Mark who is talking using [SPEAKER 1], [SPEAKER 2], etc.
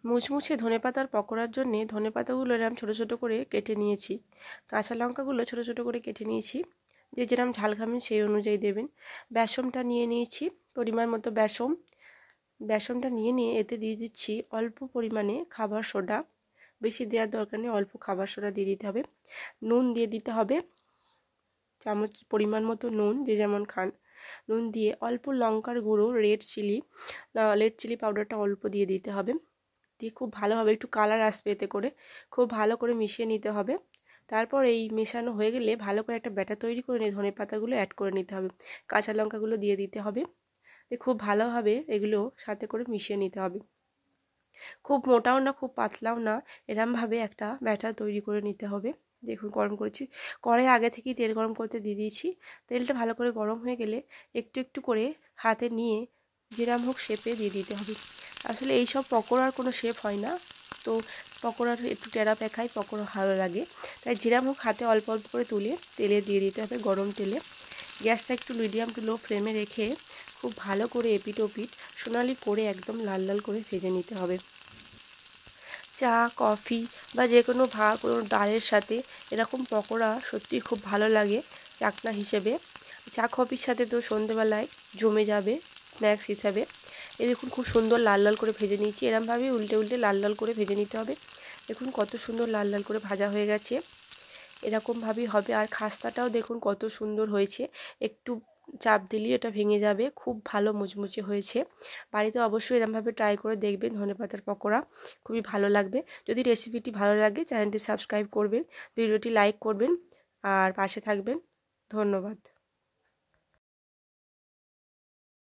[SPEAKER 1] মুচমুচে ধনেপাতার পকোড়ার জন্য ধনেপাতাগুলো এরকম ছোটো ছোটো করে কেটে নিয়েছি। কাঁচা লঙ্কাগুলো ছোটো ছোটো করে কেটে নিয়েছি। যে যেরকম ঝাল খাবেন সেই অনুযায়ী দেবেন। বেসনটা নিয়ে নিয়েছি পরিমাণ মতো বেসনটা নিয়ে এতে দিয়ে দিচ্ছি অল্প পরিমাণে খাবার সোডা। বেশি দেওয়ার দরকার নেই, অল্প খাবার সোডা দিয়ে দিতে হবে। নুন দিয়ে দিতে হবে চামচ পরিমাণ মতো, নুন যে যেমন খান। নুন দিয়ে অল্প লঙ্কার গুঁড়ো, রেড চিলি পাউডারটা অল্প দিয়ে দিতে হবে। দিয়ে খুব ভালোভাবে একটু কালার আসবে এতে করে, খুব ভালো করে মিশিয়ে নিতে হবে। তারপর এই মেশানো হয়ে গেলে ভালো করে একটা ব্যাটার তৈরি করে নিয়ে ধনে পাতাগুলো অ্যাড করে নিতে হবে, কাঁচা লঙ্কাগুলো দিয়ে দিতে হবে। দিয়ে খুব ভালোভাবে এগুলো সাথে করে মিশিয়ে নিতে হবে। খুব মোটাও না খুব পাতলাও না, এরমভাবে একটা ব্যাটার তৈরি করে নিতে হবে। দেখুন গরম করেছি, কড়াই আগে থেকেই তেল গরম করতে দিয়ে দিয়েছি। তেলটা ভালো করে গরম হয়ে গেলে একটু একটু করে হাতে নিয়ে যেরম হোক শেপে দিয়ে দিতে হবে। আসলে এইসব পকোড়ার কোনো শেপ হয় না, তো পকোড়ার একটু টেরা পেখায় পকোড়া ভালো লাগে, তাই যেরম হোক হাতে অল্প অল্প করে তুলে তেলে দিয়ে দিতে হবে, গরম তেলে। গ্যাসটা একটু মিডিয়াম টু লো ফ্লেমে রেখে খুব ভালো করে এপিট ওপিট সোনালি করে একদম লাল লাল করে ভেজে নিতে হবে। চা, কফি বা যে কোনো কোনো ডালের সাথে এরকম পকোড়া সত্যিই খুব ভালো লাগে চাকনা হিসেবে। চা কফির সাথে তো সন্ধেবেলায় জমে যাবে স্ন্যাক্স হিসাবে। এই দেখুন খুব সুন্দর লাল লাল করে ভেজে নিয়েছি, এরমভাবেই উল্টে উল্টে লাল লাল করে ভেজে নিতে হবে। দেখুন কত সুন্দর লাল লাল করে ভাজা হয়ে গেছে, এরকমভাবেই হবে। আর খাস্তাটাও দেখুন কত সুন্দর হয়েছে, একটু চাপ দিলেই এটা ভেঙে যাবে, খুব ভালো মুচমুচে হয়েছে। বাড়িতে অবশ্যই এরমভাবে ট্রাই করে দেখবেন ধনেপাতার পকোড়া, খুবই ভালো লাগবে। যদি রেসিপিটি ভালো লাগে চ্যানেলটি সাবস্ক্রাইব করবেন, ভিডিওটি লাইক করবেন আর পাশে থাকবেন। ধন্যবাদ।